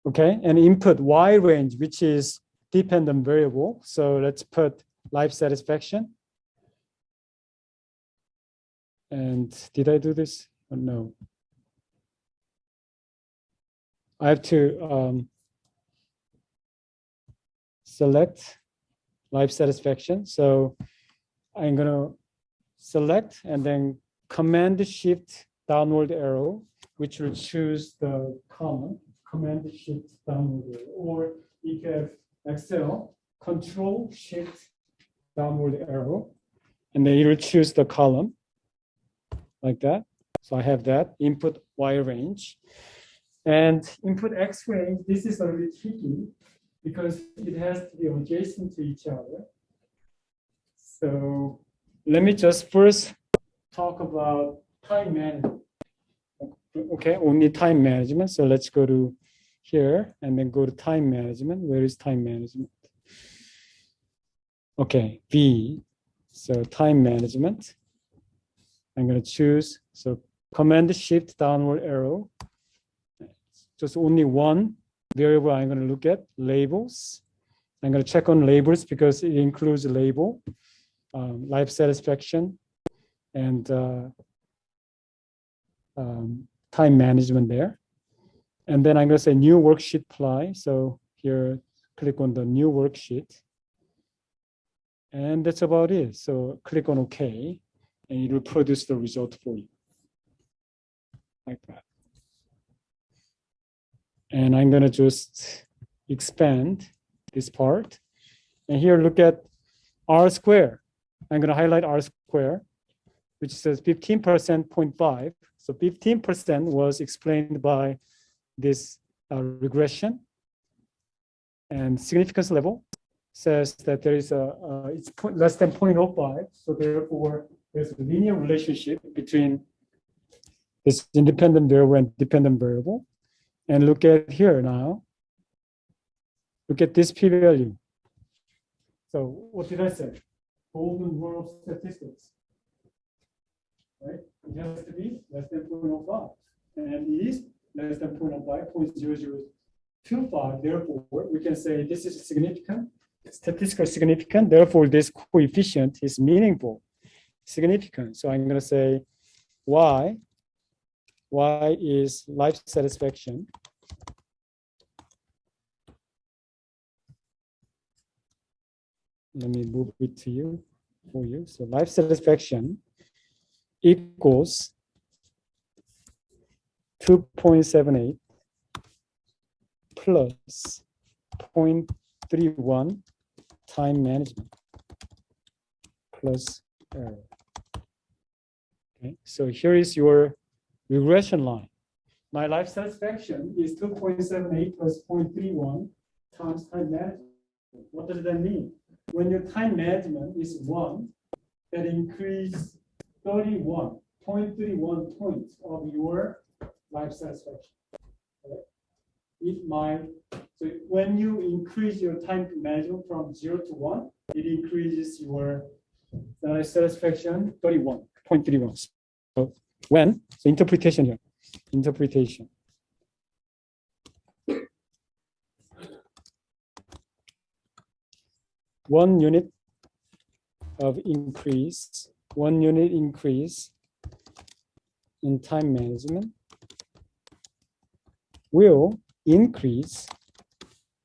Okay, and input Y range, which is dependent variable. So let's put life satisfaction. And did I do this? Oh, no. I have to select life satisfaction. So I'm going to select and then Command Shift downward arrow, which will choose the column. Command Shift downward arrow. Or you have Excel, Control Shift downward arrow, and then you will choose the column like that. So I have that input Y range. And input X range, this is a little tricky because it has to be adjacent to each other. So let me just first talk about time management. Okay, only time management. So let's go to here and then go to time management. Where is time management? Okay, V. So time management. I'm going to choose, so Command Shift downward arrow. Just only one variable I'm going to look at, labels. I'm going to check on labels because it includes label, life satisfaction, and time management there. And then I'm going to say new worksheet apply. So here, click on the new worksheet. And that's about it. So click on OK, and it will produce the result for you, like that. And I'm going to just expand this part. And here, look at R square. I'm going to highlight R square, which says 15% 0.5. So 15% was explained by this regression. And significance level says that there is it's less than 0.05. So therefore, there's a linear relationship between this independent variable and dependent variable. And look at here now. Look at this p-value. So what did I say? Golden rule of statistics. Right? It has to be less than 0.05. And it is less than 0.05, 0.0025. Therefore, we can say this is significant, statistically significant. Therefore, this coefficient is meaningful, significant. So I'm going to say Y is life satisfaction. Let me move it to you, for you. So life satisfaction equals 2.78 plus 0.31 time management plus error. Okay, so here is your regression line. My life satisfaction is 2.78 plus 0.31 times time management. What does that mean? When your time management is 1, that increase 0.31 points of your life satisfaction. Okay? So when you increase your time management from 0 to 1, it increases your life satisfaction 0.31. So when? So interpretation here. Interpretation. One unit increase in time management will increase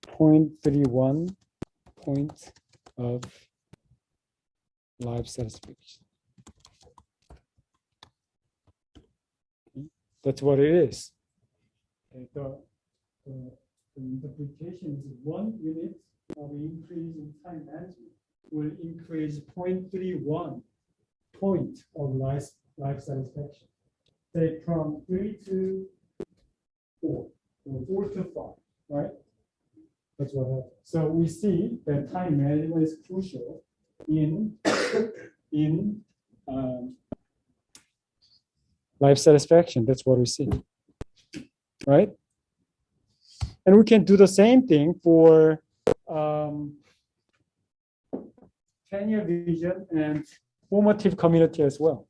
0.31 point of life satisfaction. Okay. That's what it is. Okay. The interpretation is 1 unit of increase in time management will increase 0.31 point of life satisfaction. Say from 3 to 4, or 4 to 5, right? That's what happens. So we see that time management is crucial in life satisfaction. That's what we see, right? And we can do the same thing for 10-year vision and formative community as well.